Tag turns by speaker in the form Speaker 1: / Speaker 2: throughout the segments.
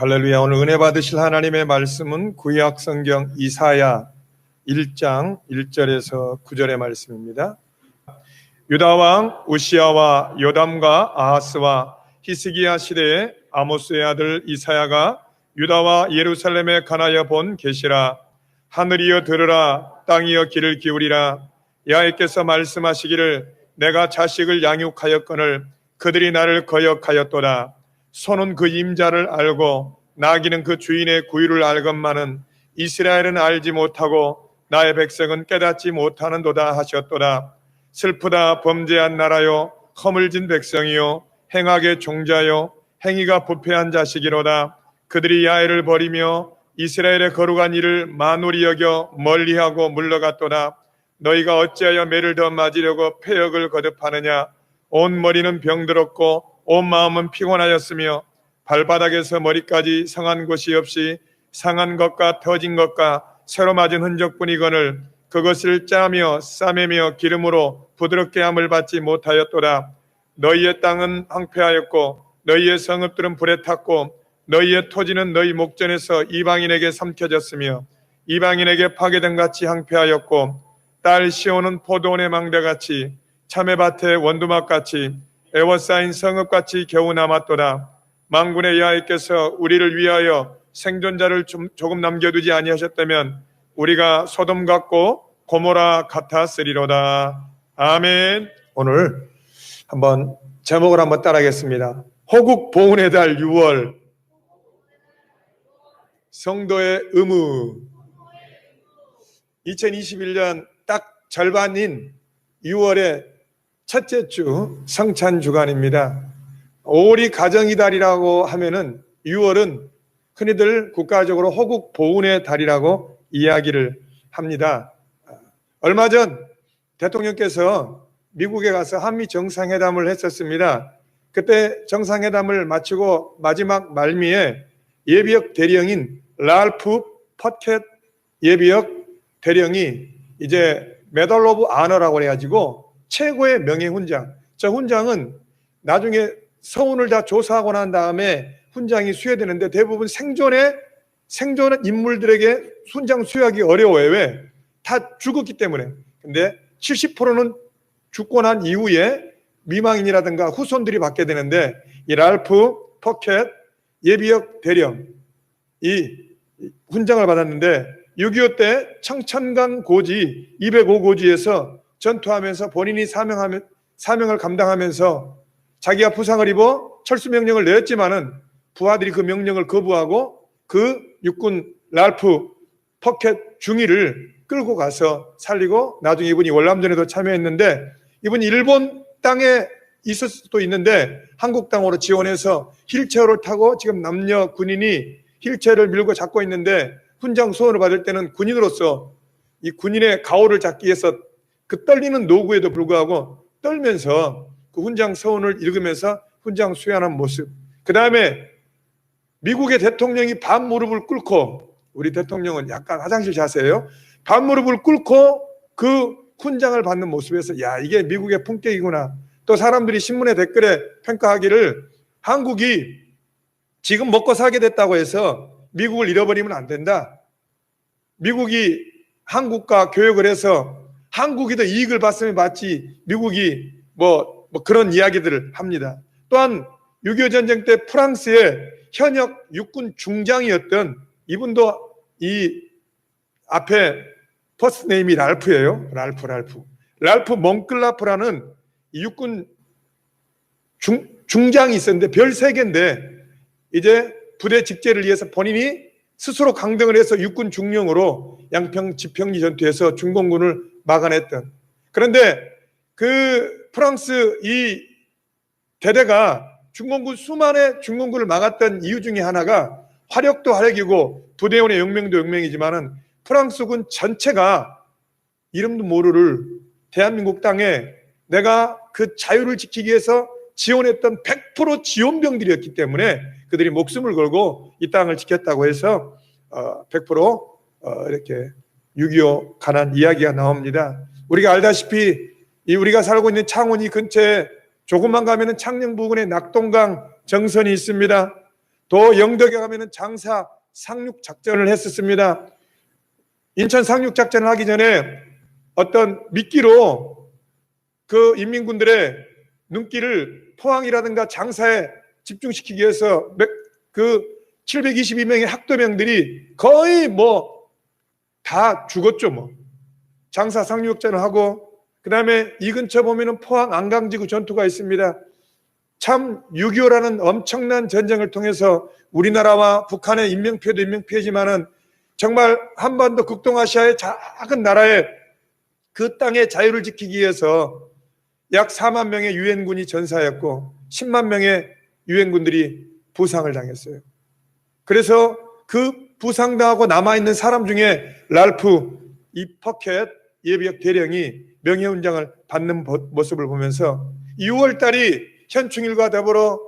Speaker 1: 할렐루야. 오늘 은혜 받으실 하나님의 말씀은 구약 성경 이사야 1장 1절에서 9절의 말씀입니다. 유다 왕 우시야와 요담과 아하스와 히스기야 시대에 아모스의 아들 이사야가 유다와 예루살렘에 관하여 본 계시라. 하늘이여 들으라, 땅이여 귀를 기울이라. 여호와께서 말씀하시기를 내가 자식을 양육하였거늘 그들이 나를 거역하였도다. 소는 그 임자를 알고 나귀는 그 주인의 구유를 알건만은 이스라엘은 알지 못하고 나의 백성은 깨닫지 못하는도다 하셨도다. 슬프다 범죄한 나라요, 허물진 백성이요, 행악의 종자요, 행위가 부패한 자식이로다. 그들이 야훼를 버리며 이스라엘의 거룩한 일을 만홀히 여겨 멀리하고 물러갔도다. 너희가 어찌하여 매를 더 맞으려고 패역을 거듭하느냐. 온 머리는 병들었고 온 마음은 피곤하였으며 발바닥에서 머리까지 상한 곳이 없이 상한 것과 터진 것과 새로 맞은 흔적뿐이거늘 그것을 짜며 싸매며 기름으로 부드럽게 함을 받지 못하였도다. 너희의 땅은 황폐하였고 너희의 성읍들은 불에 탔고 너희의 토지는 너희 목전에서 이방인에게 삼켜졌으며 이방인에게 파괴된 같이 황폐하였고 딸 시온은 포도원의 망대같이 참외밭의 원두막같이 애워싸인 성읍같이 겨우 남았도다. 만군의 여호와께서 우리를 위하여 생존자를 조금 남겨두지 아니하셨다면 우리가 소돔 같고 고모라 같았으리로다. 아멘. 오늘 한번 제목을 한번 따라하겠습니다. 호국 보훈의 달 6월 성도의 의무. 2021년 딱 절반인 6월의 첫째 주 성찬 주간입니다. 5월이 가정의 달이라고 하면은 6월은 흔히들 국가적으로 호국 보훈의 달이라고 이야기를 합니다. 얼마 전 대통령께서 미국에 가서 한미 정상회담을 했었습니다. 그때 정상회담을 마치고 마지막 말미에 예비역 대령인 랄프 퍼켓 예비역 대령이 이제 메달 오브 아너라고 해가지고 최고의 명예훈장, 저 훈장은 나중에 서운을 다 조사하고 난 다음에 훈장이 수여되는데 대부분 생존 인물들에게 훈장 수여하기 어려워요. 왜? 다 죽었기 때문에. 근데 70%는 죽고 난 이후에 미망인이라든가 후손들이 받게 되는데 이 랄프 퍼켓 예비역 대령 이 훈장을 받았는데 6.25 때 청천강 고지 205고지에서 전투하면서 본인이 사명을 감당하면서 자기가 부상을 입어 철수 명령을 내렸지만은 부하들이 그 명령을 거부하고 그 육군 랄프 퍼켓 중위를 끌고 가서 살리고 나중에 이분이 월남전에도 참여했는데 이분이 일본 땅에 있을 수도 있는데 한국 땅으로 지원해서 휠체어를 타고 지금 남녀 군인이 휠체어를 밀고 잡고 있는데 훈장 수호를 받을 때는 군인으로서 이 군인의 가오를 잡기 위해서 그 떨리는 노구에도 불구하고 떨면서 그 훈장 서원을 읽으면서 훈장 수여하는 모습. 그 다음에 미국의 대통령이 반무릎을 꿇고, 우리 대통령은 약간 화장실 자세예요. 반무릎을 꿇고 그 훈장을 받는 모습에서 야, 이게 미국의 품격이구나. 또 사람들이 신문에 댓글에 평가하기를 한국이 지금 먹고 살게 됐다고 해서 미국을 잃어버리면 안 된다. 미국이 한국과 교역을 해서 한국이 더 이익을 봤으면 봤지 미국이 뭐 그런 이야기들을 합니다. 또한 6.25 전쟁 때 프랑스의 현역 육군 중장이었던 이분도 이 앞에 퍼스트 네임이 랄프예요. 랄프 몽클라프라는 육군 중장이 있었는데 별 3개인데 이제 부대 직제를 위해서 본인이 스스로 강등을 해서 육군 중령으로 양평 지평리 전투에서 중공군을 막아냈던. 그런데 그 프랑스 이 대대가 수많은 중공군을 막았던 이유 중에 하나가 화력도 화력이고 부대원의 용맹도 용맹이지만은 프랑스군 전체가 이름도 모를 대한민국 땅에 내가 그 자유를 지키기 위해서 지원했던 100% 지원병들이었기 때문에 그들이 목숨을 걸고 이 땅을 지켰다고 해서 100% 이렇게 6.25 관한 이야기가 나옵니다. 우리가 알다시피 우리가 살고 있는 창원 이 근처에 조금만 가면은 창녕 부근에 낙동강 정선이 있습니다. 또 영덕에 가면은 장사 상륙 작전을 했었습니다. 인천 상륙 작전을 하기 전에 어떤 미끼로 그 인민군들의 눈길을 포항이라든가 장사에 집중시키기 위해서 그 722명의 학도병들이 거의 다 죽었죠. 장사 상륙작전을 하고, 그 다음에 이 근처 보면은 포항 안강지구 전투가 있습니다. 참 6.25라는 엄청난 전쟁을 통해서 우리나라와 북한의 인명피해도 인명피해지만은 정말 한반도 극동아시아의 작은 나라의 그 땅의 자유를 지키기 위해서 약 4만 명의 유엔군이 전사했고 10만 명의 유엔군들이 부상을 당했어요. 그래서 그 부상당하고 남아있는 사람 중에 랄프 이 퍼켓 예비역 대령이 명예훈장을 받는 모습을 보면서 6월 달이 현충일과 더불어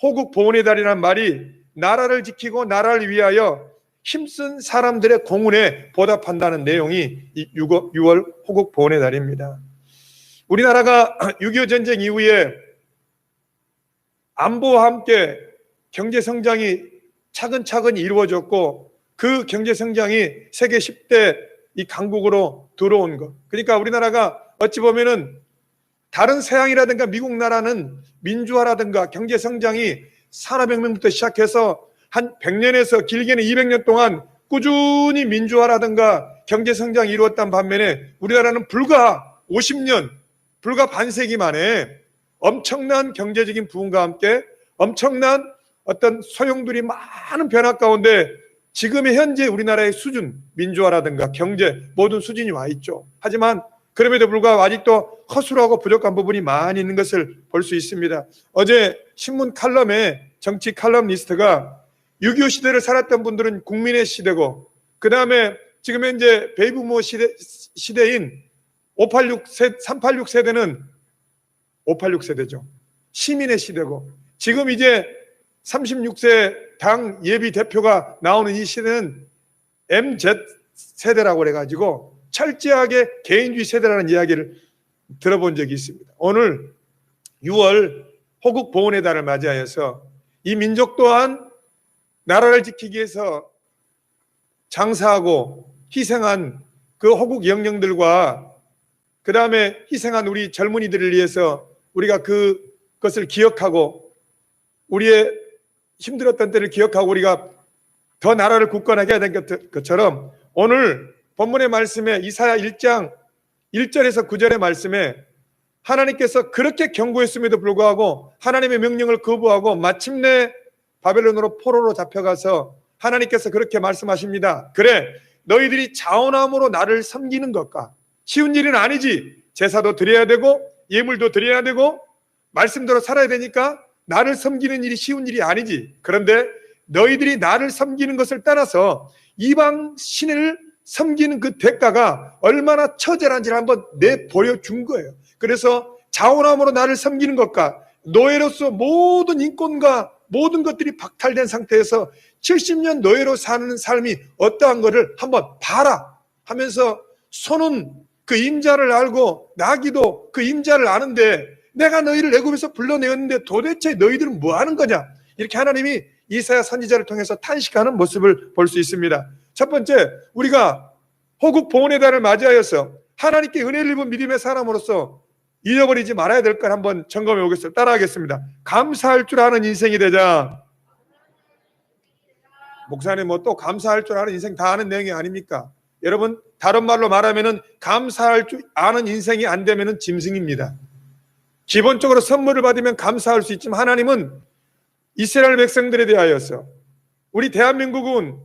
Speaker 1: 호국 보훈의 달이라는 말이 나라를 지키고 나라를 위하여 힘쓴 사람들의 공훈에 보답한다는 내용이 이 6월 호국 보훈의 달입니다. 우리나라가 6.25 전쟁 이후에 안보와 함께 경제성장이 차근차근 이루어졌고 그 경제성장이 세계 10대 이 강국으로 들어온 것. 그러니까 우리나라가 어찌 보면은 다른 서양이라든가 미국 나라는 민주화라든가 경제성장이 산업혁명부터 시작해서 한 100년에서 길게는 200년 동안 꾸준히 민주화라든가 경제성장이 이루었던 반면에 우리나라는 불과 50년, 불과 반세기 만에 엄청난 경제적인 부흥과 함께 엄청난 어떤 소용돌이 많은 변화 가운데 지금의 현재 우리나라의 수준, 민주화라든가 경제 모든 수준이 와 있죠. 하지만 그럼에도 불구하고 아직도 허술하고 부족한 부분이 많이 있는 것을 볼 수 있습니다. 어제 신문 칼럼에 정치 칼럼니스트가 6.25 시대를 살았던 분들은 국민의 시대고 그 다음에 지금 현재 베이비부모 시대인 386 세대는 586 세대죠. 시민의 시대고 지금 이제 36세 당 예비 대표가 나오는 이 시대는 MZ 세대라고 그래가지고 철저하게 개인주의 세대라는 이야기를 들어본 적이 있습니다. 오늘 6월 호국 보훈의 달을 맞이하여서 이 민족 또한 나라를 지키기 위해서 장사하고 희생한 그 호국 영령들과 그 다음에 희생한 우리 젊은이들을 위해서 우리가 그것을 기억하고 우리의 힘들었던 때를 기억하고 우리가 더 나라를 굳건하게 해야 되는 것처럼 오늘 본문의 말씀에 이사야 1장 1절에서 9절의 말씀에 하나님께서 그렇게 경고했음에도 불구하고 하나님의 명령을 거부하고 마침내 바벨론으로 포로로 잡혀가서 하나님께서 그렇게 말씀하십니다. 그래 너희들이 자원함으로 나를 섬기는 것과 쉬운 일은 아니지. 제사도 드려야 되고 예물도 드려야 되고 말씀대로 살아야 되니까 나를 섬기는 일이 쉬운 일이 아니지. 그런데 너희들이 나를 섬기는 것을 따라서 이방 신을 섬기는 그 대가가 얼마나 처절한지를 한번 내보여준 거예요. 그래서 자원함으로 나를 섬기는 것과 노예로서 모든 인권과 모든 것들이 박탈된 상태에서 70년 노예로 사는 삶이 어떠한 것을 한번 봐라 하면서 손은 그 임자를 알고 나귀도 그 임자를 아는데 내가 너희를 애굽에서 불러내었는데 도대체 너희들은 뭐 하는 거냐? 이렇게 하나님이 이사야 선지자를 통해서 탄식하는 모습을 볼 수 있습니다. 첫 번째, 우리가 호국 보훈의 달을 맞이하여서 하나님께 은혜를 입은 믿음의 사람으로서 잊어버리지 말아야 될 걸 한번 점검해 보겠습니다. 따라하겠습니다. 감사할 줄 아는 인생이 되자. 목사님 또 감사할 줄 아는 인생 다 아는 내용이 아닙니까? 여러분 다른 말로 말하면은 감사할 줄 아는 인생이 안 되면은 짐승입니다. 기본적으로 선물을 받으면 감사할 수 있지만 하나님은 이스라엘 백성들에 대하여서 우리 대한민국은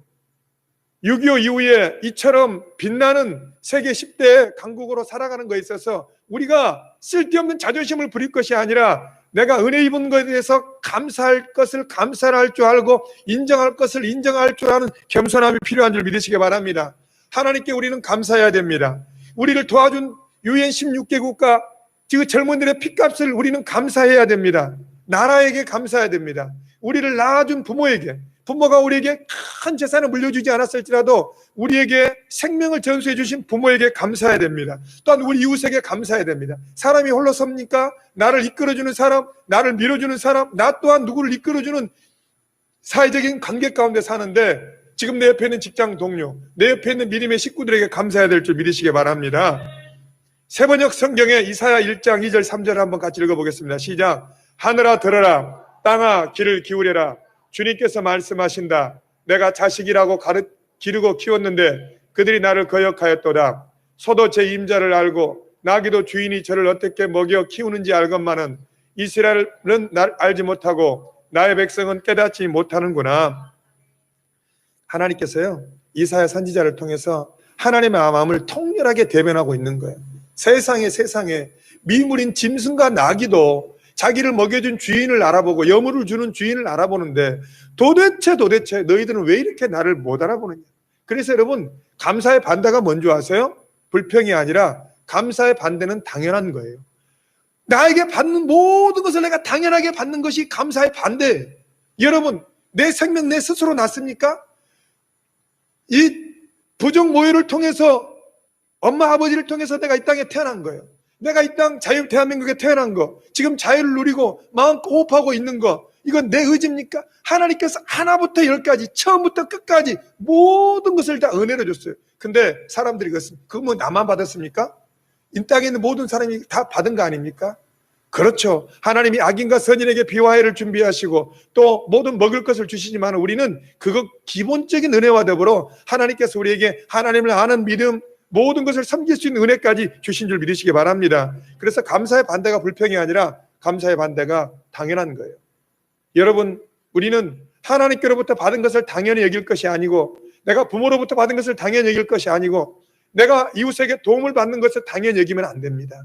Speaker 1: 6.25 이후에 이처럼 빛나는 세계 10대 강국으로 살아가는 것에 있어서 우리가 쓸데없는 자존심을 부릴 것이 아니라 내가 은혜 입은 것에 대해서 감사할 것을 감사를 할 줄 알고 인정할 것을 인정할 줄 아는 겸손함이 필요한 줄 믿으시기 바랍니다. 하나님께 우리는 감사해야 됩니다. 우리를 도와준 UN 16개국과 지금 젊은이들의 핏값을 우리는 감사해야 됩니다. 나라에게 감사해야 됩니다. 우리를 낳아준 부모에게, 부모가 우리에게 큰 재산을 물려주지 않았을지라도 우리에게 생명을 전수해 주신 부모에게 감사해야 됩니다. 또한 우리 이웃에게 감사해야 됩니다. 사람이 홀로 섭니까? 나를 이끌어주는 사람, 나를 밀어주는 사람, 나 또한 누구를 이끌어주는 사회적인 관계 가운데 사는데 지금 내 옆에 있는 직장 동료, 내 옆에 있는 믿음의 식구들에게 감사해야 될 줄 믿으시기 바랍니다. 세번역 성경에 이사야 1장 2절 3절을 한번 같이 읽어보겠습니다. 시작. 하늘아 들어라, 땅아 귀를 기울여라. 주님께서 말씀하신다. 내가 자식이라고 기르고 키웠는데 그들이 나를 거역하였도다. 소도 제 임자를 알고 나귀도 주인이 저를 어떻게 먹여 키우는지 알건만은 이스라엘은 날 알지 못하고 나의 백성은 깨닫지 못하는구나. 하나님께서요, 이사야 선지자를 통해서 하나님의 마음을 통렬하게 대변하고 있는 거예요. 세상에 미물인 짐승과 나귀도 자기를 먹여준 주인을 알아보고 여물을 주는 주인을 알아보는데 도대체 너희들은 왜 이렇게 나를 못 알아보느냐. 그래서 여러분, 감사의 반대가 뭔지 아세요? 불평이 아니라 감사의 반대는 당연한 거예요. 나에게 받는 모든 것을 내가 당연하게 받는 것이 감사의 반대예요. 여러분, 내 생명 내 스스로 났습니까? 이 부정 모유를 통해서 엄마 아버지를 통해서 내가 이 땅에 태어난 거예요. 내가 이 땅 대한민국에 태어난 거, 지금 자유를 누리고 마음 호흡하고 있는 거, 이건 내 의지입니까? 하나님께서 하나부터 열까지 처음부터 끝까지 모든 것을 다 은혜로 줬어요. 근데 사람들이 그거 뭐 나만 받았습니까? 이 땅에 있는 모든 사람이 다 받은 거 아닙니까? 그렇죠. 하나님이 악인과 선인에게 비와 해를 준비하시고 또 모든 먹을 것을 주시지만 우리는 그거 기본적인 은혜와 더불어 하나님께서 우리에게 하나님을 아는 믿음, 모든 것을 섬길 수 있는 은혜까지 주신 줄 믿으시기 바랍니다. 그래서 감사의 반대가 불평이 아니라 감사의 반대가 당연한 거예요. 여러분, 우리는 하나님께로부터 받은 것을 당연히 여길 것이 아니고, 내가 부모로부터 받은 것을 당연히 여길 것이 아니고, 내가 이웃에게 도움을 받는 것을 당연히 여기면 안 됩니다.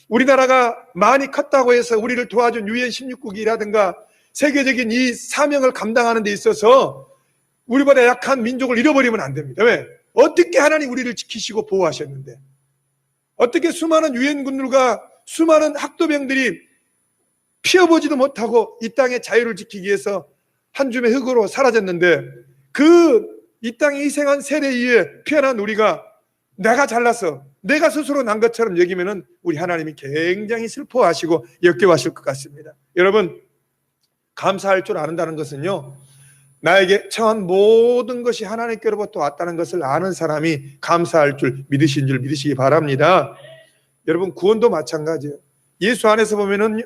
Speaker 1: 우리나라가 많이 컸다고 해서 우리를 도와준 유엔 16국이라든가 세계적인 이 사명을 감당하는 데 있어서 우리보다 약한 민족을 잃어버리면 안 됩니다. 왜? 어떻게 하나님 우리를 지키시고 보호하셨는데, 어떻게 수많은 유엔군들과 수많은 학도병들이 피어보지도 못하고 이 땅의 자유를 지키기 위해서 한 줌의 흙으로 사라졌는데, 이 땅에 희생한 세대 이후에 피어난 우리가 내가 잘나서 내가 스스로 난 것처럼 여기면은 우리 하나님이 굉장히 슬퍼하시고 역겨워하실 것 같습니다. 여러분, 감사할 줄 아는다는 것은요, 나에게 처한 모든 것이 하나님께로부터 왔다는 것을 아는 사람이 감사할 줄 믿으신 줄 믿으시기 바랍니다. 여러분, 구원도 마찬가지예요. 예수 안에서 보면은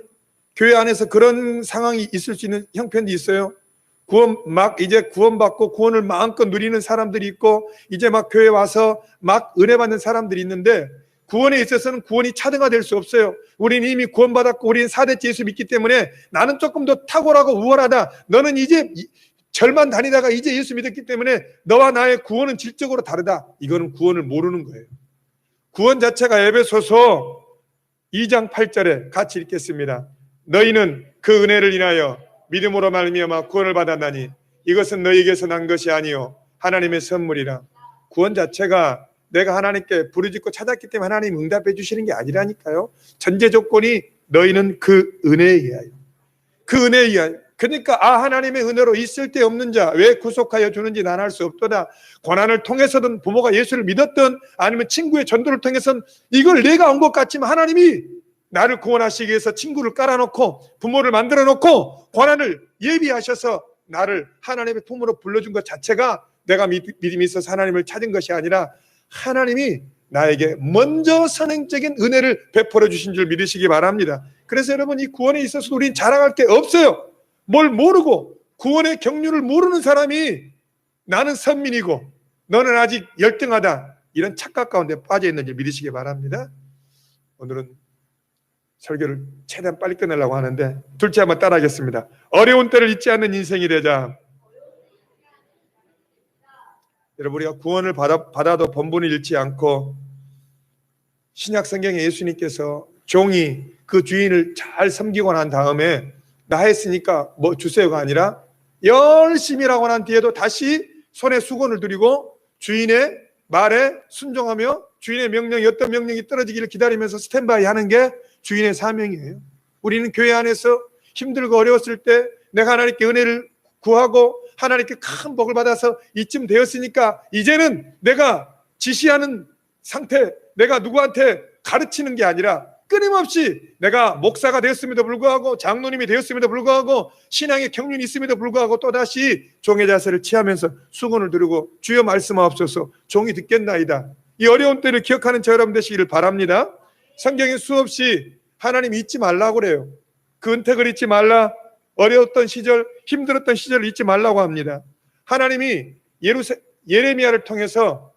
Speaker 1: 교회 안에서 그런 상황이 있을 수 있는 형편도 있어요. 이제 구원받고 구원을 마음껏 누리는 사람들이 있고, 이제 막 교회 와서 막 은혜 받는 사람들이 있는데, 구원에 있어서는 구원이 차등화될 수 없어요. 우리는 이미 구원받았고 우리는 4대째 예수 믿기 때문에 나는 조금 더 탁월하고 우월하다. 너는 이제 절만 다니다가 이제 예수 믿었기 때문에 너와 나의 구원은 질적으로 다르다. 이거는 구원을 모르는 거예요. 구원 자체가 에베소서 2장 8절에 같이 읽겠습니다. 너희는 그 은혜를 인하여 믿음으로 말미암아 구원을 받았나니 이것은 너희에게서 난 것이 아니요 하나님의 선물이라. 구원 자체가 내가 하나님께 부르짖고 찾았기 때문에 하나님 응답해 주시는 게 아니라니까요. 전제 조건이 너희는 그 은혜에 의하여, 그 은혜에 의하여. 그러니까 하나님의 은혜로 있을 데 없는 자 왜 구속하여 주는지 난 알 수 없도다. 고난을 통해서든 부모가 예수를 믿었든 아니면 친구의 전도를 통해서는 이걸 내가 온 것 같지만 하나님이 나를 구원하시기 위해서 친구를 깔아놓고 부모를 만들어 놓고 고난을 예비하셔서 나를 하나님의 품으로 불러준 것 자체가 내가 믿음이 있어서 하나님을 찾은 것이 아니라 하나님이 나에게 먼저 선행적인 은혜를 베풀어 주신 줄 믿으시기 바랍니다. 그래서 여러분, 이 구원에 있어서 우리는 자랑할 게 없어요. 뭘 모르고 구원의 경륜을 모르는 사람이 나는 선민이고 너는 아직 열등하다, 이런 착각 가운데 빠져 있는지 믿으시기 바랍니다. 오늘은 설교를 최대한 빨리 끝내려고 하는데 둘째 한번 따라하겠습니다. 어려운 때를 잊지 않는 인생이 되자. 여러분, 우리가 구원을 받아도 본분을 잃지 않고 신약 성경에 예수님께서 종이 그 주인을 잘 섬기고 난 다음에 나 했으니까 뭐 주세요가 아니라 열심히 일하고 난 뒤에도 다시 손에 수건을 들이고 주인의 말에 순종하며 주인의 명령이 어떤 명령이 떨어지기를 기다리면서 스탠바이 하는 게 주인의 사명이에요. 우리는 교회 안에서 힘들고 어려웠을 때 내가 하나님께 은혜를 구하고 하나님께 큰 복을 받아서 이쯤 되었으니까 이제는 내가 지시하는 상태, 내가 누구한테 가르치는 게 아니라 끊임없이 내가 목사가 되었음에도 불구하고 장로님이 되었음에도 불구하고 신앙의 경륜이 있음에도 불구하고 또다시 종의 자세를 취하면서 수건을 두르고 주여 말씀하옵소서 종이 듣겠나이다. 이 어려운 때를 기억하는 저 여러분 되시기를 바랍니다. 성경에 수없이 하나님 잊지 말라고 그래요. 그 은택을 잊지 말라. 어려웠던 시절, 힘들었던 시절을 잊지 말라고 합니다. 하나님이 예레미야를 통해서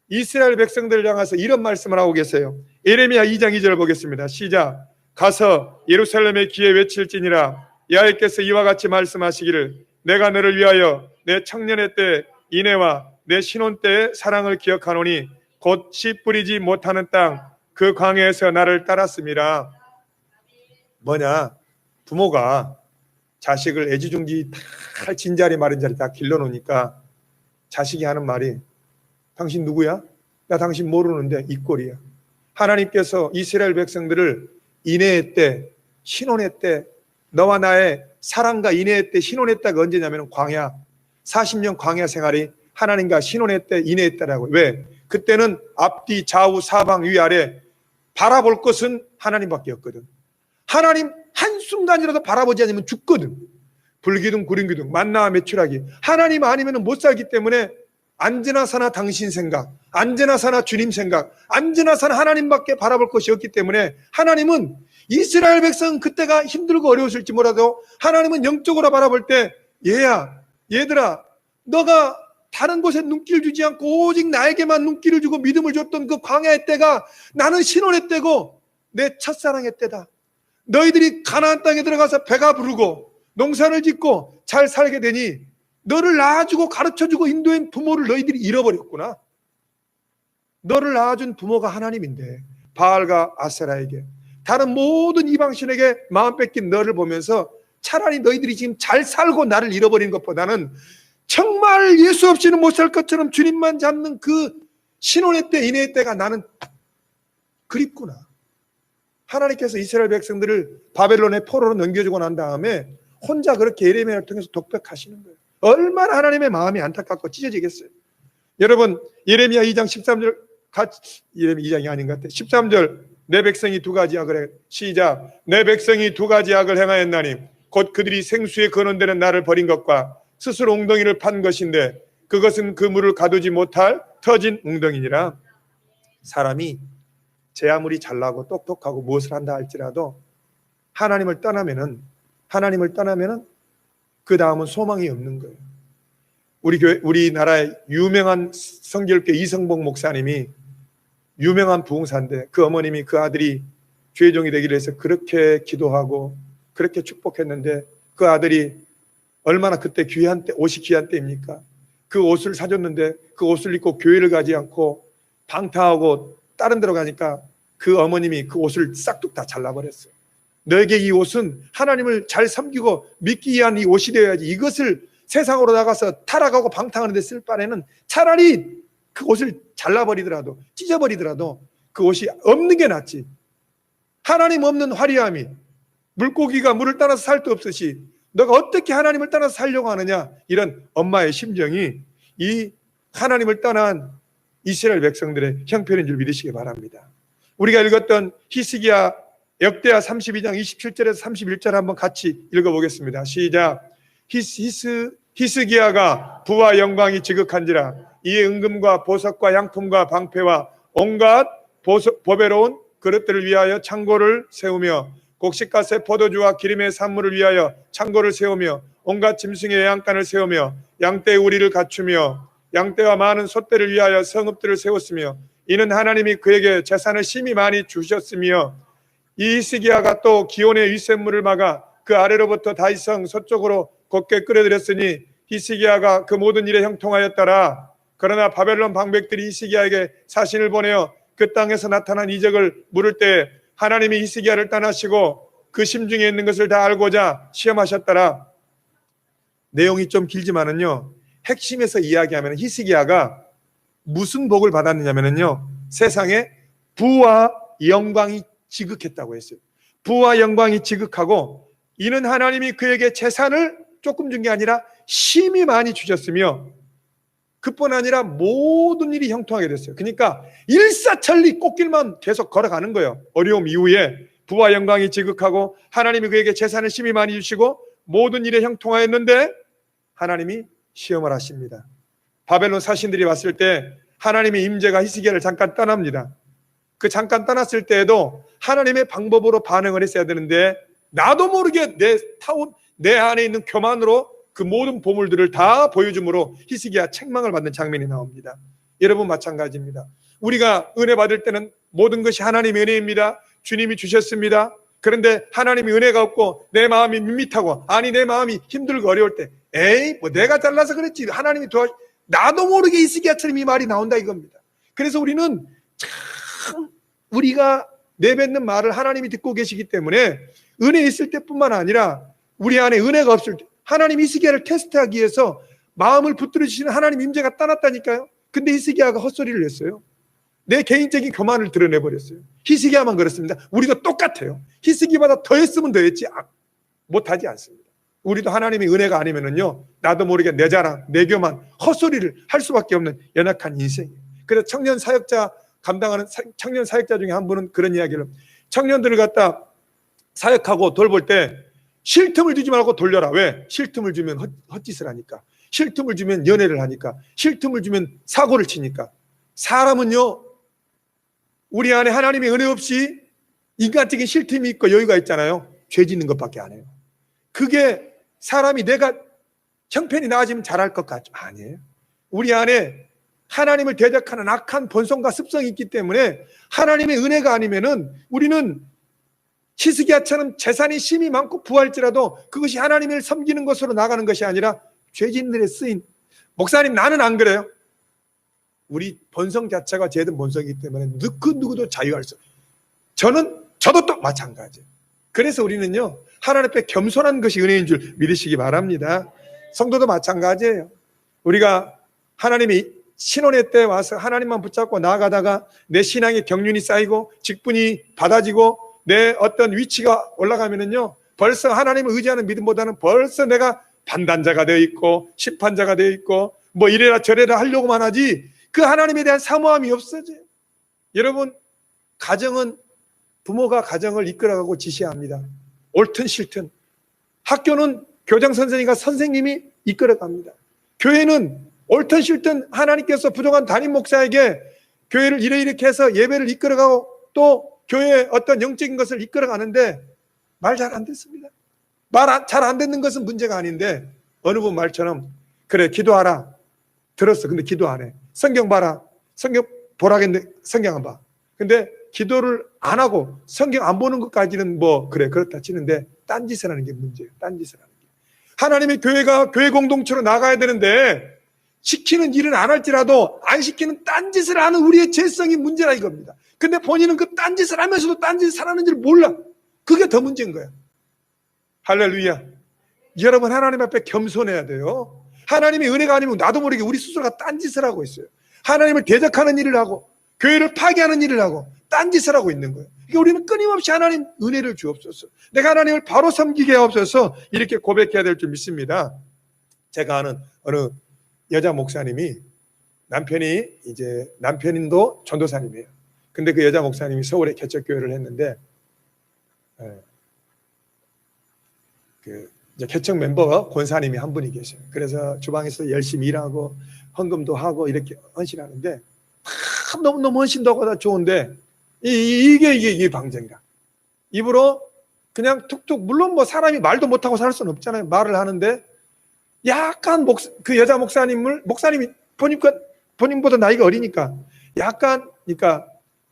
Speaker 1: 이스라엘 백성들을 향해서 이런 말씀을 하고 계세요. 예레미야 2장 2절 보겠습니다. 시작. 가서 예루살렘의 귀에 외칠지니라. 여호와께서 이와 같이 말씀하시기를 내가 너를 위하여 내 청년의 때 인애와 내 신혼 때의 사랑을 기억하노니 곧 씨 뿌리지 못하는 땅 그 광야에서 나를 따랐음이라. 뭐냐? 부모가 자식을 애지중지 다 진자리 마른자리 다 길러놓으니까 자식이 하는 말이 당신 누구야? 나 당신 모르는데 이 꼴이야. 하나님께서 이스라엘 백성들을 인애의 때, 신혼의 때, 너와 나의 사랑과 인애의 때, 신혼의 때가 언제냐면 광야, 40년 광야 생활이 하나님과 신혼의 때, 인애의 때라고. 왜? 그때는 앞뒤 좌우 사방 위아래 바라볼 것은 하나님밖에 없거든. 하나님 한순간이라도 바라보지 않으면 죽거든. 불기둥 구름기둥 만나와 메추라기. 하나님 아니면 못 살기 때문에 언제나 사나 당신 생각, 언제나 사나 주님 생각, 언제나 사나 하나님밖에 바라볼 것이 없기 때문에 하나님은 이스라엘 백성은 그때가 힘들고 어려웠을지 몰라도 하나님은 영적으로 바라볼 때 얘들아 너가 다른 곳에 눈길 주지 않고 오직 나에게만 눈길을 주고 믿음을 줬던 그 광야의 때가 나는 신혼의 때고 내 첫사랑의 때다. 너희들이 가나안 땅에 들어가서 배가 부르고 농사를 짓고 잘 살게 되니 너를 낳아주고 가르쳐주고 인도한 부모를 너희들이 잃어버렸구나. 너를 낳아준 부모가 하나님인데 바알과 아세라에게 다른 모든 이방신에게 마음 뺏긴 너를 보면서 차라리 너희들이 지금 잘 살고 나를 잃어버린 것보다는 정말 예수 없이는 못 살 것처럼 주님만 잡는 그 신혼의 때 인애의 때가 나는 그립구나. 하나님께서 이스라엘 백성들을 바벨론의 포로로 넘겨주고 난 다음에 혼자 그렇게 예레미야를 통해서 독백하시는 거예요. 얼마나 하나님의 마음이 안타깝고 찢어지겠어요. 여러분 예레미야 2장 13절 예레미야 2장이 아닌 것 같아요. 13절 내 백성이 두 가지 악을 해. 시작. 내 백성이 두 가지 악을 행하였나니 곧 그들이 생수에 거론되는 나를 버린 것과 스스로 웅덩이를 판 것인데 그것은 그 물을 가두지 못할 터진 웅덩이니라. 사람이 제 아무리 잘나고 똑똑하고 무엇을 한다 할지라도 하나님을 떠나면은 그 다음은 소망이 없는 거예요. 우리나라의 유명한 성결교 이성복 목사님이 유명한 부흥사인데 그 어머님이 그 아들이 죄종이 되기를 해서 그렇게 기도하고 그렇게 축복했는데 그 아들이 얼마나 그때 귀한 때, 옷이 귀한 때입니까? 그 옷을 사줬는데 그 옷을 입고 교회를 가지 않고 방탕하고 다른 데로 가니까 그 어머님이 그 옷을 싹둑 다 잘라버렸어요. 너에게 이 옷은 하나님을 잘 섬기고 믿기 위한 이 옷이 되어야지 이것을 세상으로 나가서 타락하고 방탕하는 데 쓸 바에는 차라리 그 옷을 잘라버리더라도 찢어버리더라도 그 옷이 없는 게 낫지. 하나님 없는 화려함이 물고기가 물을 따라서 살 데 없듯이 너가 어떻게 하나님을 따라서 살려고 하느냐, 이런 엄마의 심정이 이 하나님을 떠난 이스라엘 백성들의 형편인 줄 믿으시기 바랍니다. 우리가 읽었던 히스기야 역대하 32장 27절에서 31절 한번 같이 읽어보겠습니다. 시작. 히스기야가 부와 영광이 지극한지라 이에 은금과 보석과 양품과 방패와 온갖 보배로운 그릇들을 위하여 창고를 세우며 곡식과 새 포도주와 기름의 산물을 위하여 창고를 세우며 온갖 짐승의 양간을 세우며 양떼의 우리를 갖추며 양떼와 많은 솥대를 위하여 성읍들을 세웠으며 이는 하나님이 그에게 재산을 심히 많이 주셨으며 이 히스기야가 또 기온의 윗샘물을 막아 그 아래로부터 다윗성 서쪽으로 곧게 끌어들였으니 히스기야가 그 모든 일에 형통하였더라. 그러나 바벨론 방백들이 히스기야에게 사신을 보내어 그 땅에서 나타난 이적을 물을 때 하나님이 히스기야를 떠나시고 그 심중에 있는 것을 다 알고자 시험하셨더라. 내용이 좀 길지만은요, 핵심에서 이야기하면 히스기야가 무슨 복을 받았느냐면요, 세상에 부와 영광이 지극했다고 했어요. 부와 영광이 지극하고 이는 하나님이 그에게 재산을 조금 준 게 아니라 심히 많이 주셨으며 그뿐 아니라 모든 일이 형통하게 됐어요. 그러니까 일사천리 꽃길만 계속 걸어가는 거예요. 어려움 이후에 부와 영광이 지극하고 하나님이 그에게 재산을 심히 많이 주시고 모든 일에 형통하였는데 하나님이 시험을 하십니다. 바벨론 사신들이 왔을 때 하나님의 임재가 히스기야를 잠깐 떠납니다. 그 잠깐 떠났을 때에도 하나님의 방법으로 반응을 했어야 되는데 나도 모르게 내 안에 있는 교만으로 그 모든 보물들을 다 보여줌으로 히스기야 책망을 받는 장면이 나옵니다. 여러분 마찬가지입니다. 우리가 은혜 받을 때는 모든 것이 하나님의 은혜입니다. 주님이 주셨습니다. 그런데 하나님이 은혜가 없고 내 마음이 밋밋하고 아니 내 마음이 힘들고 어려울 때 에이 뭐 내가 잘나서 그랬지 하나님이 도와주 나도 모르게 히스기야처럼 이 말이 나온다 이겁니다. 그래서 우리는 참 우리가 내뱉는 말을 하나님이 듣고 계시기 때문에 은혜 있을 때뿐만 아니라 우리 안에 은혜가 없을 때 하나님 히스기야를 테스트하기 위해서 마음을 붙들어 주시는 하나님 임재가 떠났다니까요. 근데 히스기야가 헛소리를 했어요. 내 개인적인 교만을 드러내버렸어요. 히스기야만 그렇습니다. 우리도 똑같아요. 히스기야보다 더 했으면 더 했지 못하지 않습니다. 우리도 하나님의 은혜가 아니면은요 나도 모르게 내 자랑, 내 교만, 헛소리를 할 수밖에 없는 연약한 인생이에요. 그래서 청년 사역자 감당하는 청년 사역자 중에 한 분은 그런 이야기를 청년들을 갖다 사역하고 돌볼 때 쉴 틈을 주지 말고 돌려라. 왜? 쉴 틈을 주면 헛짓을 하니까, 쉴 틈을 주면 연애를 하니까, 쉴 틈을 주면 사고를 치니까. 사람은요 우리 안에 하나님의 은혜 없이 인간적인 쉴 틈이 있고 여유가 있잖아요. 죄 짓는 것밖에 안 해요. 그게 사람이 내가 형편이 나아지면 잘할 것 같죠? 아니에요. 우리 안에 하나님을 대적하는 악한 본성과 습성이 있기 때문에 하나님의 은혜가 아니면은 우리는 히스기야처럼 재산이 심히 많고 부할지라도 그것이 하나님을 섬기는 것으로 나가는 것이 아니라 죄진들의 쓰인. 목사님 나는 안 그래요. 우리 본성 자체가 죄된 본성이기 때문에 그 누구도 자유할 수 없어요. 저도 또 마찬가지예요. 그래서 우리는요 하나님 앞에 겸손한 것이 은혜인 줄 믿으시기 바랍니다. 성도도 마찬가지예요. 우리가 하나님이 신혼의 때 와서 하나님만 붙잡고 나아가다가 내 신앙의 경륜이 쌓이고 직분이 받아지고 내 어떤 위치가 올라가면은요 벌써 하나님을 의지하는 믿음보다는 벌써 내가 판단자가 되어 있고 심판자가 되어 있고 뭐 이래라 저래라 하려고만 하지 그 하나님에 대한 사모함이 없어져요. 여러분 가정은 부모가 가정을 이끌어가고 지시합니다. 옳든 싫든. 학교는 교장 선생님과 선생님이 이끌어갑니다. 교회는 옳든 싫든 하나님께서 부족한 담임 목사에게 교회를 이렇게 해서 예배를 이끌어가고 또 교회의 어떤 영적인 것을 이끌어가는데 말 잘 안 듣습니다. 말 잘 안 듣는 것은 문제가 아닌데 어느 분 말처럼 그래 기도하라. 들었어. 근데 기도 안 해. 성경 봐라. 성경 보라겠는데 성경 안 봐. 근데 기도를 안 하고 성경 안 보는 것까지는 뭐 그래 그렇다 치는데 딴짓을 하는 게 문제예요. 딴짓을 하는 게. 하나님의 교회가 교회 공동체로 나가야 되는데 시키는 일은 안 할지라도 안 시키는 딴짓을 하는 우리의 죄성이 문제라 이겁니다. 근데 본인은 그 딴짓을 하면서도 딴짓을 하는 줄 몰라. 그게 더 문제인 거야. 할렐루야. 여러분 하나님 앞에 겸손해야 돼요. 하나님의 은혜가 아니면 나도 모르게 우리 스스로가 딴짓을 하고 있어요. 하나님을 대적하는 일을 하고 교회를 파괴하는 일을 하고 딴짓을 하고 있는 거예요. 그러니까 우리는 끊임없이 하나님 은혜를 주옵소서. 내가 하나님을 바로 섬기게 하옵소서 이렇게 고백해야 될 줄 믿습니다. 제가 아는 어느 여자 목사님이 남편인도 전도사님이에요. 근데 그 여자 목사님이 서울에 개척교회를 했는데 이제 개척 멤버가 권사님이 한 분이 계셔요. 그래서 주방에서 열심히 일하고 헌금도 하고 이렇게 헌신하는데 너무너무 헌신도 하고 다 좋은데 이게 방정이라. 입으로 그냥 툭툭 물론 뭐 사람이 말도 못하고 살 수는 없잖아요. 말을 하는데 약간 그 여자 목사님이 보니까 본인보다 나이가 어리니까 약간 그러니까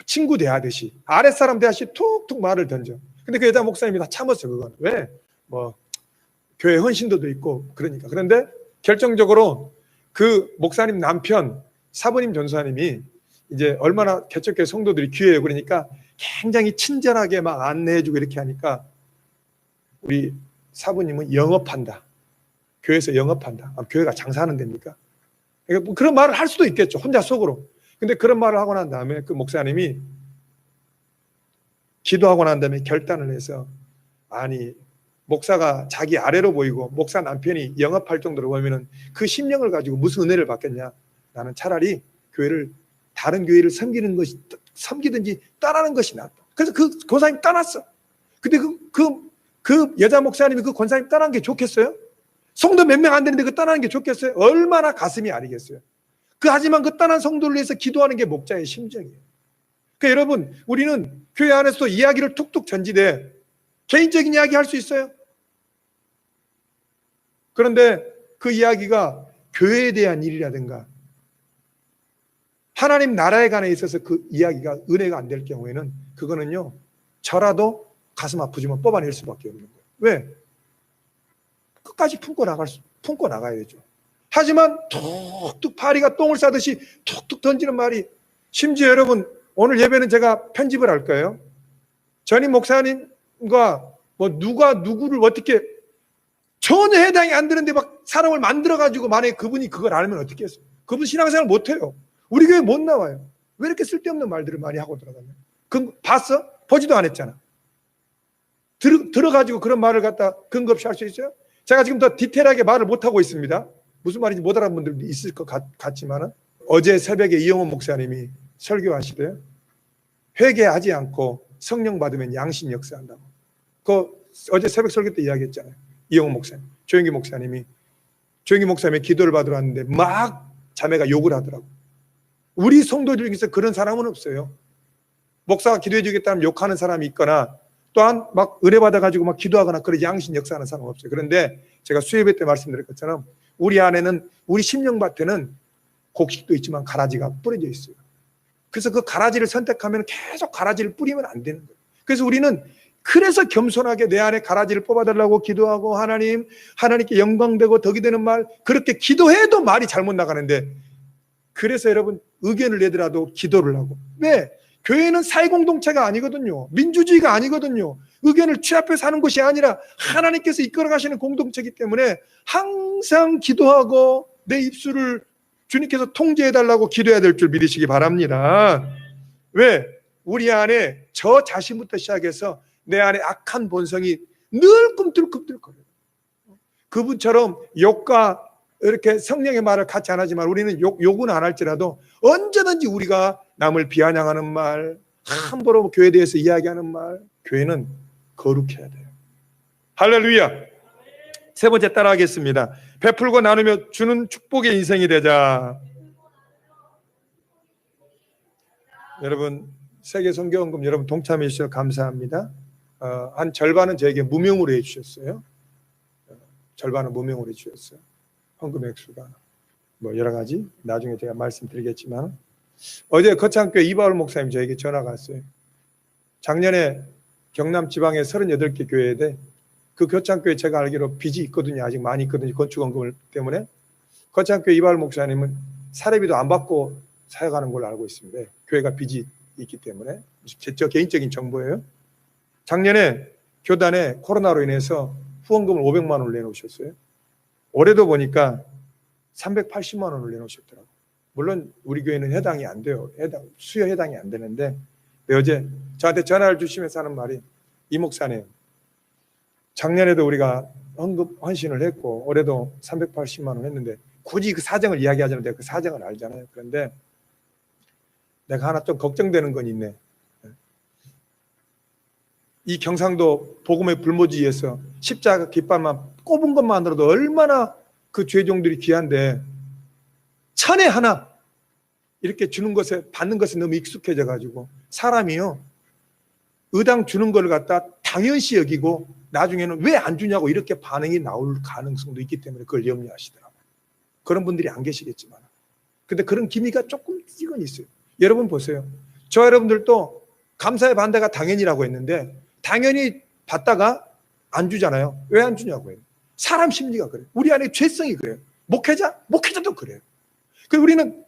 Speaker 1: 친구 대하듯이 아랫사람 대하듯이 툭툭 말을 던져. 근데 그 여자 목사님이 다 참았어 그건. 왜? 뭐 교회 헌신도도 있고 그러니까. 그런데 결정적으로 그 목사님 남편 사부님 전사님이 이제 얼마나 개척교회 성도들이 귀해요. 그러니까 굉장히 친절하게 막 안내해주고 이렇게 하니까 우리 사부님은 영업한다. 교회에서 영업한다. 교회가 장사하는 데입니까? 그러니까 그런 말을 할 수도 있겠죠. 혼자 속으로. 근데 그런 말을 하고 난 다음에 그 목사님이 기도하고 난 다음에 결단을 해서 아니 목사가 자기 아래로 보이고 목사 남편이 영업할 정도로 보면은 그 심령을 가지고 무슨 은혜를 받겠냐. 나는 차라리 다른 교회를 섬기든지 떠나는 것이 낫다. 그래서 그 권사님 떠났어. 근데 그 여자 목사님이 그 권사님 떠난 게 좋겠어요? 성도 몇 명 안 되는데 그 떠나는 게 좋겠어요? 얼마나 가슴이 아리겠어요? 하지만 그 떠난 성도를 위해서 기도하는 게 목자의 심정이에요. 그러니까 여러분, 우리는 교회 안에서도 이야기를 툭툭 전지되 개인적인 이야기 할 수 있어요. 그런데 그 이야기가 교회에 대한 일이라든가 하나님 나라에 관해 있어서 그 이야기가 은혜가 안 될 경우에는 그거는요, 저라도 가슴 아프지만 뽑아낼 수밖에 없는 거예요. 왜? 끝까지 품고 나가야 되죠. 하지만 툭툭 파리가 똥을 싸듯이 툭툭 던지는 말이, 심지어 여러분, 오늘 예배는 제가 편집을 할 거예요. 전임 목사님과 누가 누구를 어떻게 전혀 해당이 안 되는데 막 사람을 만들어가지고 만약에 그분이 그걸 알면 어떻게 했어요? 그분 신앙생활 못해요. 우리 교회 못 나와요. 왜 이렇게 쓸데없는 말들을 많이 하고 들어가냐? 그 봤어? 보지도 안 했잖아. 들어가지고 그런 말을 갖다 근거 없이 할 수 있어요? 제가 지금 더 디테일하게 말을 못하고 있습니다. 무슨 말인지 못 알아본 분들도 있을 것 같지만은, 어제 새벽에 이영원 목사님이 설교하시대요. 회개하지 않고 성령 받으면 양심 역사한다고. 어제 새벽 설교 때 이야기했잖아요. 이영원 목사님, 조영기 목사님이 기도를 받으러 왔는데 막 자매가 욕을 하더라고. 우리 성도들 중에서 그런 사람은 없어요. 목사가 기도해 주겠다면 욕하는 사람이 있거나, 또한 막 은혜 받아가지고 막 기도하거나 그런 양심 역사하는 사람은 없어요. 그런데 제가 수요예배 때 말씀드린 것처럼 우리 안에는, 우리 심령밭에는 곡식도 있지만 가라지가 뿌려져 있어요. 그래서 그 가라지를 선택하면 계속 가라지를 뿌리면 안 되는 거예요. 그래서 우리는 그래서 겸손하게 내 안에 가라지를 뽑아달라고 기도하고, 하나님께 영광되고 덕이 되는 말, 그렇게 기도해도 말이 잘못 나가는데, 그래서 여러분 의견을 내더라도 기도를 하고. 왜? 교회는 사회공동체가 아니거든요. 민주주의가 아니거든요. 의견을 취합해서 하는 것이 아니라 하나님께서 이끌어 가시는 공동체이기 때문에 항상 기도하고 내 입술을 주님께서 통제해달라고 기도해야 될 줄 믿으시기 바랍니다. 왜? 우리 안에 저 자신부터 시작해서 내 안에 악한 본성이 늘 꿈틀꿈틀거려요. 그분처럼 욕과 이렇게 성령의 말을 같이 안 하지만, 우리는 욕은 안 할지라도 언제든지 우리가 남을 비아냥하는 말, 함부로 교회에 대해서 이야기하는 말, 교회는 거룩해야 돼요. 할렐루야. 세 번째 따라하겠습니다. 베풀고 나누며 주는 축복의 인생이 되자. 여러분, 세계 선교헌금 여러분 동참해 주셔서 감사합니다. 한 절반은 저에게 무명으로 해주셨어요. 절반은 무명으로 해주셨어요. 헌금 액수가 여러 가지 나중에 제가 말씀드리겠지만, 어제 거창교회 이바울 목사님 저에게 전화가 왔어요. 작년에 경남 지방의 38개 교회에 그 거창교회 제가 알기로 빚이 있거든요. 아직 많이 있거든요. 건축헌금 때문에. 거창교회 이바울 목사님은 사례비도 안 받고 사역하는 걸로 알고 있습니다. 교회가 빚이 있기 때문에. 저 개인적인 정보예요. 작년에 교단에 코로나로 인해서 후원금을 500만 원을 내놓으셨어요. 올해도 보니까 380만 원을 내놓으셨더라고요. 물론 우리 교회는 해당이 안 돼요. 수요 해당이 안 되는데, 어제 저한테 전화를 주시면서 하는 말이, 이 목사님, 작년에도 우리가 헌신을 했고 올해도 380만 원 했는데 굳이 그 사정을 이야기하자면 내가 그 사정을 알잖아요. 그런데 내가 하나 좀 걱정되는 건 있네. 이 경상도 복음의 불모지에서 십자가 깃발만 꼽은 것만으로도 얼마나 그 죄종들이 귀한데, 천에 하나 이렇게 주는 것에, 받는 것에 너무 익숙해져 가지고 사람이요, 의당 주는 걸 갖다 당연시 여기고 나중에는 왜 안 주냐고 이렇게 반응이 나올 가능성도 있기 때문에 그걸 염려하시더라고요. 그런 분들이 안 계시겠지만, 근데 그런 기미가 조금씩은 있어요. 여러분 보세요. 저 여러분들도 감사의 반대가 당연이라고 했는데 당연히 받다가 안 주잖아요. 왜 안 주냐고요. 사람 심리가 그래요. 우리 안에 죄성이 그래요. 목회자도 그래요. 그래서 우리는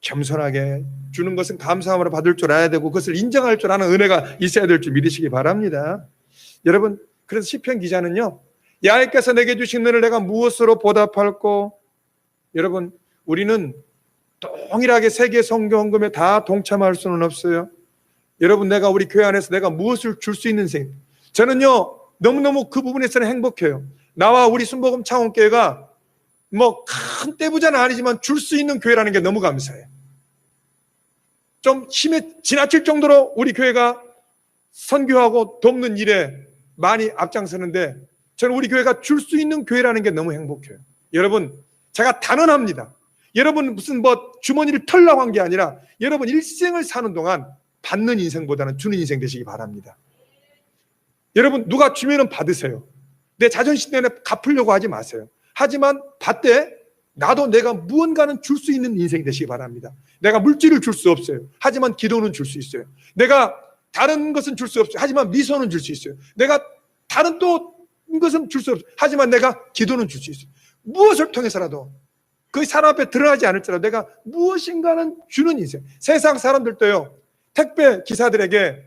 Speaker 1: 겸손하게 주는 것은 감사함으로 받을 줄 알아야 되고, 그것을 인정할 줄 아는 은혜가 있어야 될 줄 믿으시기 바랍니다. 여러분, 그래서 시편 기자는요, 야훼께서 내게 주신 은혜를 내가 무엇으로 보답할꼬. 여러분, 우리는 동일하게 세계 선교 헌금에 다 동참할 수는 없어요. 여러분, 내가 우리 교회 안에서 내가 무엇을 줄 수 있는 생, 저는요 너무너무 그 부분에서는 행복해요. 나와 우리 순복음 창원교회가 뭐 큰 떼부자는 아니지만 줄 수 있는 교회라는 게 너무 감사해요. 좀 힘에 지나칠 정도로 우리 교회가 선교하고 돕는 일에 많이 앞장서는데 저는 우리 교회가 줄 수 있는 교회라는 게 너무 행복해요. 여러분, 제가 단언합니다. 여러분 무슨 뭐 주머니를 털라고 한 게 아니라 여러분 일생을 사는 동안 받는 인생보다는 주는 인생 되시기 바랍니다. 여러분 누가 주면은 받으세요. 내 자존심 때문에 갚으려고 하지 마세요. 하지만 받되 나도 내가 무언가는 줄 수 있는 인생이 되시기 바랍니다. 내가 물질을 줄 수 없어요. 하지만 기도는 줄 수 있어요. 내가 다른 것은 줄 수 없어요. 하지만 미소는 줄 수 있어요. 내가 다른 또 것은 줄 수 없어요. 하지만 내가 기도는 줄 수 있어요. 무엇을 통해서라도 그 사람 앞에 드러나지 않을지라도 내가 무엇인가는 주는 인생. 세상 사람들도요, 택배 기사들에게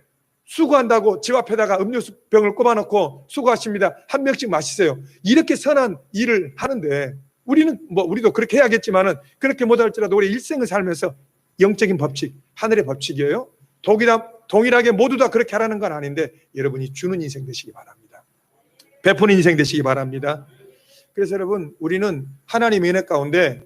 Speaker 1: 수고한다고 집 앞에다가 음료수 병을 꼽아놓고 수고하십니다. 한 명씩 마시세요. 이렇게 선한 일을 하는데 우리도 그렇게 해야겠지만은 그렇게 못할지라도 우리 일생을 살면서 영적인 법칙, 하늘의 법칙이에요. 동일하게 모두 다 그렇게 하라는 건 아닌데 여러분이 주는 인생 되시기 바랍니다. 베푸는 인생 되시기 바랍니다. 그래서 여러분 우리는 하나님의 은혜 가운데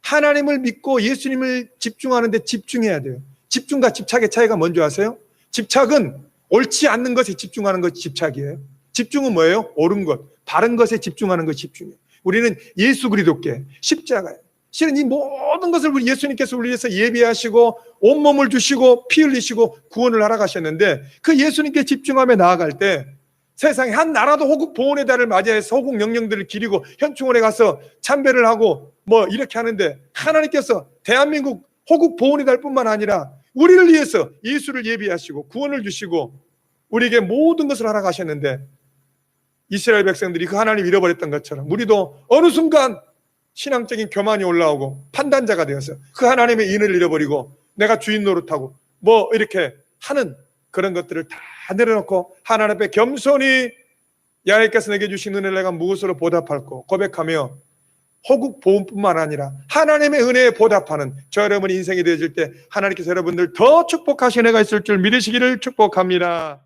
Speaker 1: 하나님을 믿고 예수님을 집중하는데 집중해야 돼요. 집중과 집착의 차이가 뭔지 아세요? 집착은 옳지 않는 것에 집중하는 것이 집착이에요. 집중은 뭐예요? 옳은 것, 바른 것에 집중하는 것이 집중이에요. 우리는 예수 그리스도께 십자가에 실은 이 모든 것을 우리 예수님께서 우리 위해서 예비하시고 온몸을 주시고 피 흘리시고 구원을 하러 가셨는데 그 예수님께 집중하며 나아갈 때 세상에 한 나라도 호국 보훈의 달을 맞이해서 호국 영령들을 기리고 현충원에 가서 참배를 하고 뭐 이렇게 하는데 하나님께서 대한민국 호국 보훈의 달뿐만 아니라 우리를 위해서 예수를 예비하시고 구원을 주시고 우리에게 모든 것을 하러 가셨는데 이스라엘 백성들이 그 하나님 잃어버렸던 것처럼 우리도 어느 순간 신앙적인 교만이 올라오고 판단자가 되어서 그 하나님의 인을 잃어버리고 내가 주인 노릇하고 뭐 이렇게 하는 그런 것들을 다 내려놓고 하나님 앞에 겸손히 야훼께서 내게 주신 은혜를 내가 무엇으로 보답할까 고백하며 호국 보훈뿐만 아니라 하나님의 은혜에 보답하는 저 여러분의 인생이 되어질 때 하나님께서 여러분들 더 축복하신 은혜가 있을 줄 믿으시기를 축복합니다.